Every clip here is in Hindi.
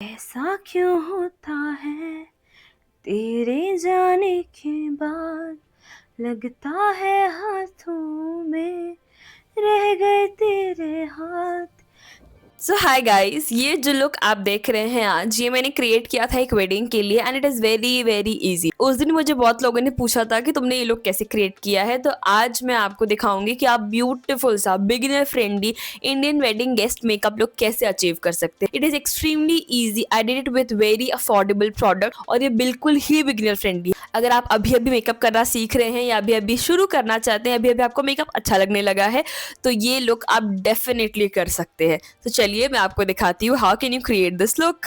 ऐसा क्यों होता है तेरे जाने के बाद, लगता है हाथों में रह गए तेरे हाथ। सो हाय गाइस, ये जो लुक आप देख रहे हैं आज, ये मैंने क्रिएट किया था एक वेडिंग के लिए and it is very very easy. उस दिन मुझे बहुत लोगों ने पूछा था कि तुमने ये लुक कैसे क्रिएट किया है, तो आज मैं आपको दिखाऊंगी कि आप ब्यूटीफुल सा beginner friendly Indian wedding guest makeup look कैसे अचीव कर सकते हैं। It is extremely easy. I did it with very affordable product और ये बिल्कुल ही बिगिनर फ्रेंडली। अगर आप अभी अभी मेकअप करना सीख रहे हैं या अभी अभी शुरू करना चाहते हैं, अभी अभी आपको मेकअप अच्छा लगने लगा है, तो ये लुक आप डेफिनेटली कर सकते हैं। तो चलिए मैं आपको दिखाती हूँ how can you create this look.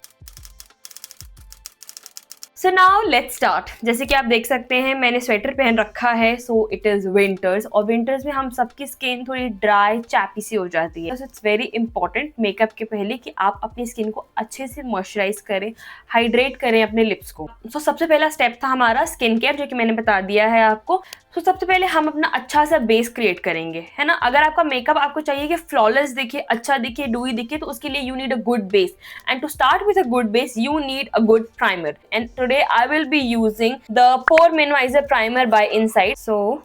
So now let's start. जैसे कि आप देख सकते हैं मैंने स्वेटर पहन रखा है, सो इट इज विंटर्स और विंटर्स में हम सबकी स्किन थोड़ी ड्राई चैपी सी हो जाती है। So it's very important makeup के पहले कि आप अपनी स्किन को अच्छे से मॉइस्चराइज करें, हाइड्रेट करें अपने लिप्स को। सो सबसे पहला स्टेप था हमारा स्किन केयर, जो कि मैंने बता दिया है आपको। तो सबसे पहले हम अपना अच्छा सा बेस क्रिएट करेंगे, है ना। अगर आपका मेकअप आपको चाहिए कि फ्लॉलेस दिखे, अच्छा दिखे, डूई दिखे, तो उसके लिए you need a good base, and to start with a good base you need a good primer. And today I will be using the pore minimiser primer by Insight. So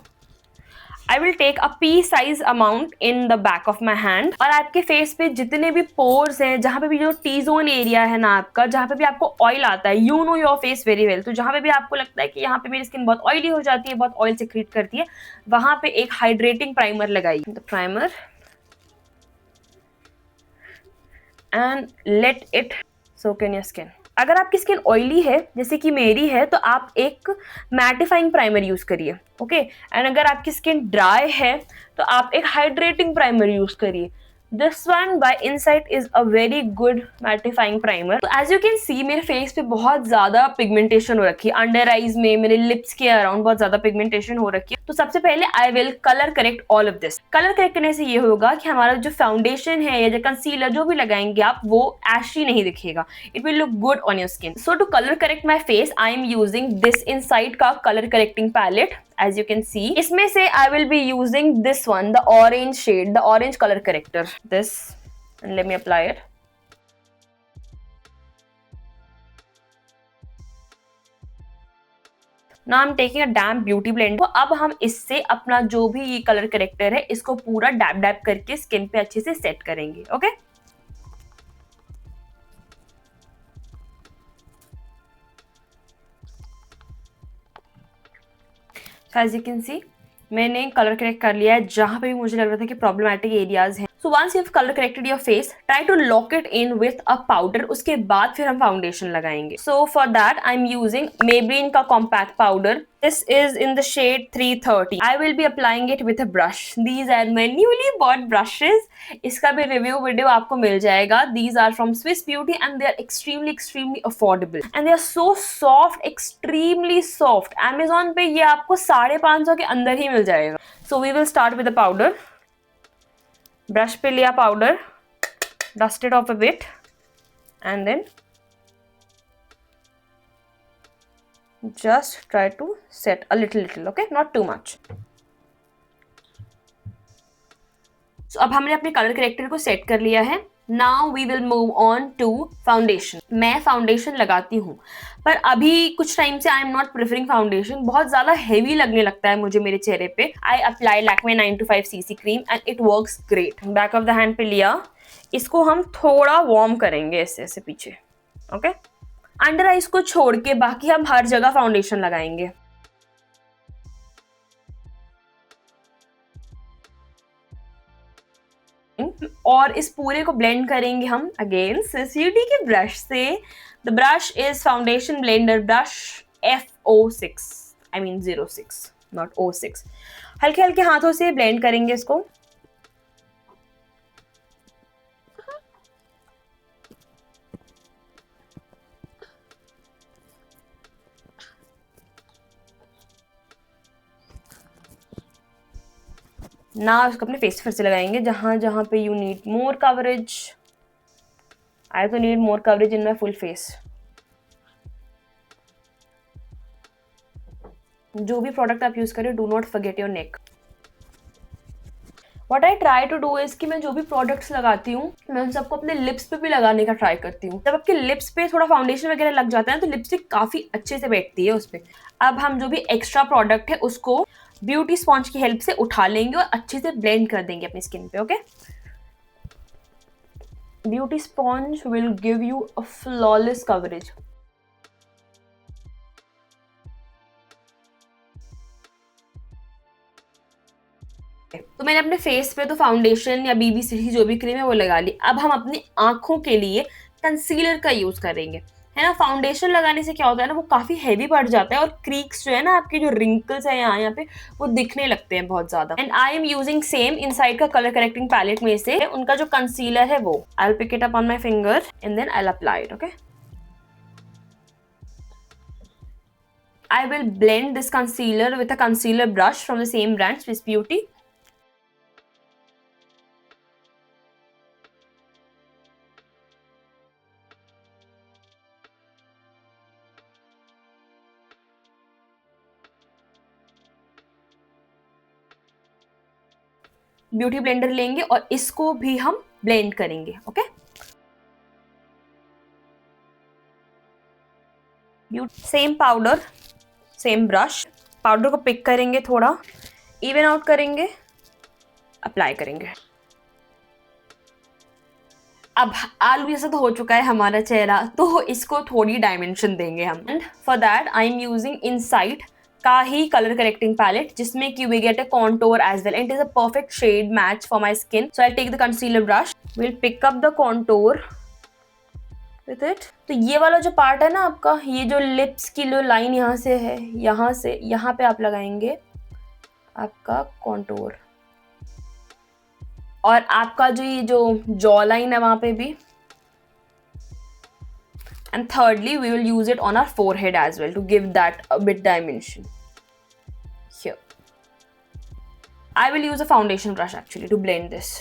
I will take a pea size amount in the back of my hand, और आपके फेस पे जितने भी पोर्स हैं, जहां पे भी जो टी जोन एरिया है ना आपका, जहां पे भी आपको ऑयल आता है, you know your face very well, तो जहां पे भी आपको लगता है कि यहाँ पे मेरी स्किन बहुत ऑयली हो जाती है, बहुत ऑयल सिक्रीट करती है, वहां पे एक हाइड्रेटिंग प्राइमर लगाइए। The primer and let it soak in your skin. अगर आपकी स्किन ऑयली है जैसे कि मेरी है, तो आप एक मैटिफाइंग प्राइमर यूज करिए, ओके। एंड अगर आपकी स्किन ड्राई है तो आप एक हाइड्रेटिंग प्राइमर यूज करिए। This one by insight is a very good mattifying primer. तो एज यू कैन सी मेरे फेस पे बहुत ज्यादा पिगमेंटेशन हो रखी है, अंडर आईज में, मेरे लिप्स के अराउंड बहुत ज्यादा पिगमेंटेशन हो रखी है। तो सबसे पहले I will colour correct all of this. Colour correct करने से ये होगा कि हमारा जो फाउंडेशन है या जो कंसीलर जो भी लगाएंगे आप, वो एशी नहीं दिखेगा, it will look good on your skin. So to color correct my face, I am using this Insight का color correcting palette. As you can see, इसमें से I will be using this one, the orange shade, the orange color corrector. This, and let me apply it. Now I'm taking a damp beauty blender. तो अब हम इससे अपना जो भी ये कलर करेक्टर है, इसको पूरा डैब डैब करके स्किन पे अच्छे से सेट करेंगे, okay. As you can see, मैंने कलर करेक्ट कर लिया है जहां पे भी मुझे लग रहा था कि प्रॉब्लमेटिक एरियाज हैं। So once you have colour corrected your face, try to lock it in with a powder. उसके बाद फिर हम फाउंडेशन लगाएंगे। So for that I am using Maybelline का compact powder. This is in the shade 330. I will be applying it with a brush. These are my newly bought brushes. इसका भी रिव्यू वीडियो आपको मिल जाएगा। These are from Swiss Beauty and they are extremely affordable. And they are so soft, extremely soft. Amazon पे ये आपको 550 के अंदर ही मिल जाएगा। So we will start with the powder. Brush पे लिया powder, dust it off a bit, and then just try to set a little, okay, not too much. So अब हमने अपने कलर करेक्टर को सेट कर लिया है। Now we will move on to foundation. मैं फाउंडेशन लगाती हूँ, पर अभी कुछ टाइम से I am not preferring foundation. बहुत ज्यादा हेवी लगने लगता है मुझे मेरे चेहरे पे। I apply Lakme 925 CC cream and it works great. Back of the hand पे लिया, इसको हम थोड़ा वार्म करेंगे ऐसे ऐसे पीछे, ओके। अंडर आईज को छोड़ के बाकी हम हर जगह फाउंडेशन लगाएंगे। और इस पूरे को ब्लेंड करेंगे हम अगेन स्विस ब्यूटी के ब्रश से। The brush is foundation blender brush F06, I mean 06, not 06। हल्के हल्के हाथों से ब्लेंड करेंगे इसको। ना उसको अपने फेस फिर से लगाएंगे जहां जहां पे you need more coverage. I तो need more coverage in my full face. जो भी प्रोडक्ट आप यूज करें, do not forget your neck. What I try to do is कि मैं जो भी प्रोडक्ट्स लगाती हूँ मैं उन सबको अपने लिप्स पे भी लगाने का ट्राई करती हूँ। जब आपके लिप्स पे थोड़ा फाउंडेशन वगैरह लग जाता है तो लिपस्टिक काफी अच्छे से बैठती है उस पे। अब हम जो भी एक्स्ट्रा प्रोडक्ट है उसको ब्यूटी स्पॉन्ज की हेल्प से उठा लेंगे और अच्छे से ब्लेंड कर देंगे अपनी स्किन पे। Okay, beauty sponge will give you a flawless coverage. तो मैंने अपने फेस पे तो फाउंडेशन या बीबीसी जो भी क्रीम है वो लगा ली। अब हम अपनी आंखों के लिए कंसीलर का यूज करेंगे, है ना। फाउंडेशन लगाने से क्या होता है ना, वो काफी हैवी पड़ जाता है और क्रीक्स जो है ना, आपके जो रिंकल्स है यहाँ पे वो दिखने लगते हैं बहुत ज्यादा। And I am using same Insight का कलर करेक्टिंग पैलेट में से उनका जो कंसीलर है वो I will pick it up on my finger and then I will apply it. Okay, I will blend this concealer with a concealer brush from the same brand, Swiss Beauty. Beauty blender लेंगे और इसको भी हम ब्लेंड करेंगे। Okay, same powder same brush, powder को पिक करेंगे, थोड़ा इवन आउट करेंगे, अप्लाई करेंगे। अब आलू जैसा तो हो चुका है हमारा चेहरा, तो इसको थोड़ी डायमेंशन देंगे हम। And for that I am using Insight का ही कलर करेक्टिंग पैलेट जिसमें कि we get a contour as well and it is a perfect shade match for my skin. So I take the concealer brush, will pick up the contour with it. तो ये वाला जो पार्ट है ना आपका, ये जो लिप्स की जो लाइन यहाँ से है, यहाँ से यहाँ पे आप लगाएंगे आपका कॉन्टोर, और आपका जो ये जो जॉ लाइन है वहां पे भी। And thirdly we will use it on our forehead as well to give that a bit dimension. Here I will use a foundation brush actually to blend this.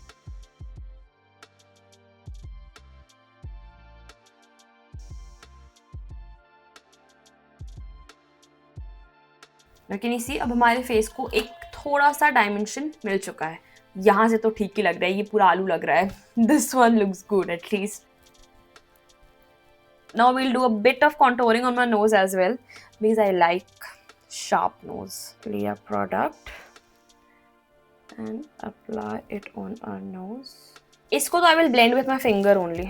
लेकिन इसी अब हमारे फेस को एक थोड़ा सा डायमेंशन मिल चुका है। यहाँ से तो ठीक ही लग रहा है, ये पूरा आलू लग रहा है। This one looks good at least. Now we'll do a bit of contouring on my nose as well because I like sharp nose. Clear product and apply it on our nose. इसको तो I will blend with my finger only.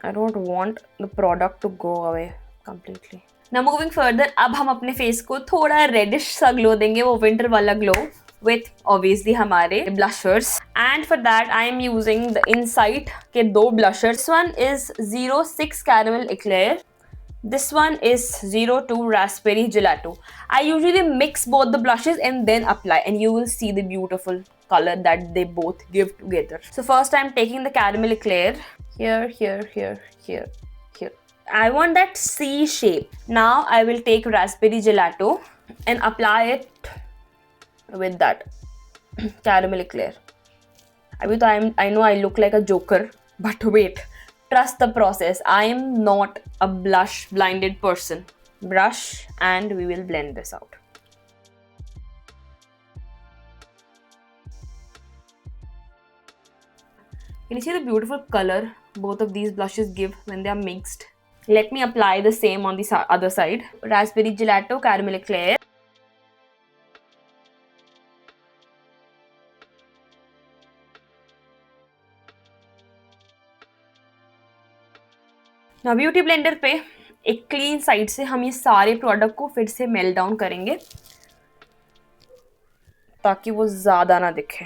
I don't want the product to go away completely. Now moving further, अब हम अपने फेस को थोड़ा रेडिश सा ग्लो देंगे, वो विंटर वाला ग्लो with obviously हमारे blushers. And for that I am using the Insight के दो blushers. This one is 06 Caramel Eclair. This one is 02 Raspberry Gelato. I usually mix both the blushes and then apply, and you will see the beautiful color that they both give together. So first I am taking the Caramel Eclair. Here, here, here, here, here. I want that C shape. Now I will take Raspberry Gelato and apply it with that Caramel Eclair. अभी तो I know I look like a joker, but wait, trust the process. I am not a blush blinded person. Brush and we will blend this out. Can you see the beautiful color both of these blushes give when they are mixed? Let me apply the same on the other side. Raspberry Gelato, Caramel Eclair. Now beauty blender पे एक क्लीन साइड से हम ये सारे प्रोडक्ट को फिर से मेल्ट डाउन करेंगे ताकि वो ज्यादा ना दिखे।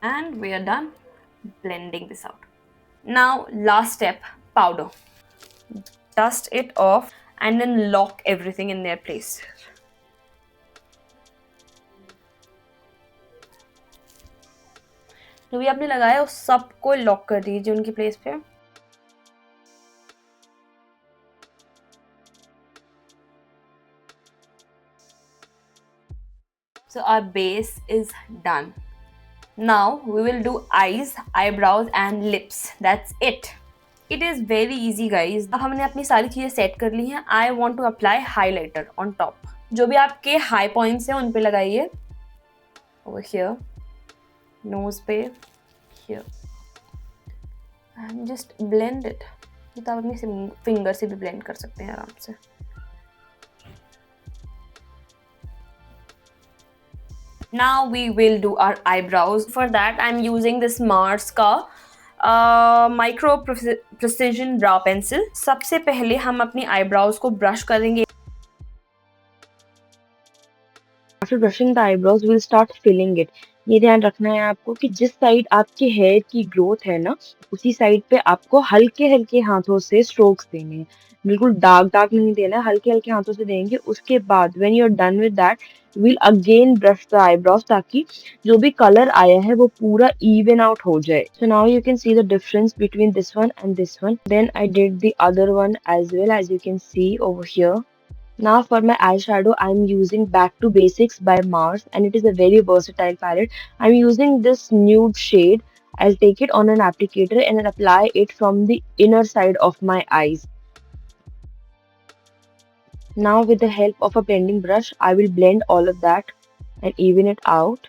And we are done blending this out. Now last step, powder. Dust it off and then lock everything in their place. जो भी आपने लगाया उस सबको लॉक कर दीजिए उनकी प्लेस पे। So our base is done. Now we will do eyes, eyebrows and lips. That's it. It is very easy guys. अब हमने अपनी सारी चीजें सेट कर ली हैं. I want to apply highlighter on top. जो भी आपके हाई पॉइंट्स हैं उन पे लगाइए. over here, nose पे, here, and just blend it. ये तो आप अपनी फिंगर से भी blend कर सकते हैं आराम से. Now we will do our eyebrows. For that, I'm using this Mars का माइक्रो प्रिसिजन ब्राउ पेंसिल. सबसे पहले हम अपनी आईब्राउज को ब्रश करेंगे. After brushing the eyebrows, we'll start filling it. ये ध्यान रखना है आपको कि जिस साइड आपके हेयर की ग्रोथ है ना, उसी साइड पे आपको हल्के हल्के हाथों से स्ट्रोक्स देने हैं. बिल्कुल डार्क डार्क नहीं देना है, हल्के हल्के हाथों से देंगे. उसके बाद when you are done with that, we'll again brush the eyebrows ताकि जो भी कलर आया है वो पूरा even out हो जाए. So now you can see the difference between this one and this one. Then I did the other one as well, as you can see over here. Now for my eyeshadow, I'm using Back to Basics by Mars, and it is a very versatile palette. I'm using this nude shade. I'll take it on an applicator and I'll apply it from the inner side of my eyes. Now with the help of a blending brush, I will blend all of that and even it out.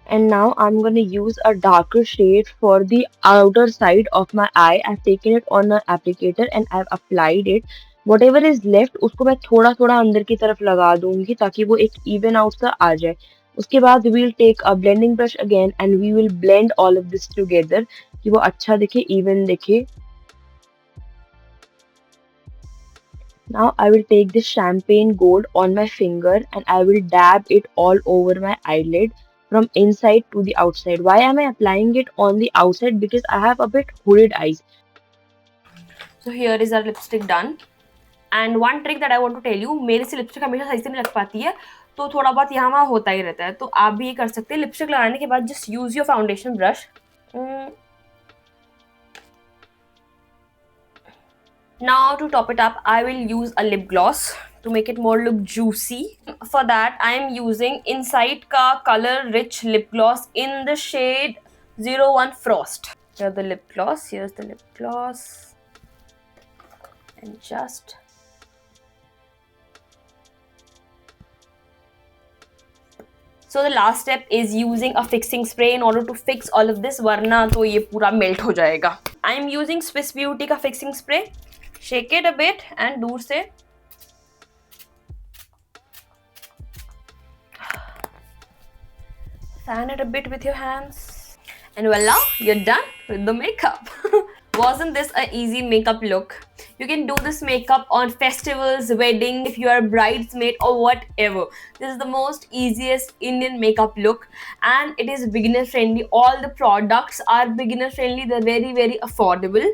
And now I'm going to use a darker shade for the outer side of my eye. I've taken it on an applicator and I've applied it. Whatever is left, उसको मैं थोड़ा थोड़ा अंदर की तरफ लगा दूंगी ताकि वो एक even out सा आ जाए. उसके बाद we'll take a blending brush again and we will blend all of this together कि वो अच्छा दिखे, even दिखे. Now I will take this champagne gold on my finger and I will dab it all over my eyelid from inside to the outside. Why am I applying it on the outside? Because I have a bit hooded eyes. So here is our lipstick done. And one trick that I want to tell you, मेरे से लिपस्टिक हमेशा सही से नहीं लग पाती है, तो थोड़ा बहुत यहाँ वहाँ होता ही रहता है. तो आप भी ये कर सकते हैं. लिपस्टिक लगाने के बाद just use your foundation brush. Now to top it up, I will use a lip gloss to make it more look juicy. For that, I am using Insight ka Color Rich Lip Gloss in the shade 01 Frost. Here's the lip gloss. Here's the lip gloss. And just so the last step is using a fixing spray in order to fix all of this, वरना तो ये पूरा melt हो जाएगा. I am using Swiss Beauty का fixing spray. Shake it a bit and दूर से fan it a bit with your hands. And voila, you're done with the makeup. Wasn't this an easy makeup look? You can do this makeup on festivals, weddings, if you are a bridesmaid or whatever. This is the most easiest Indian makeup look and it is beginner friendly. All the products are beginner friendly. They're very, very affordable.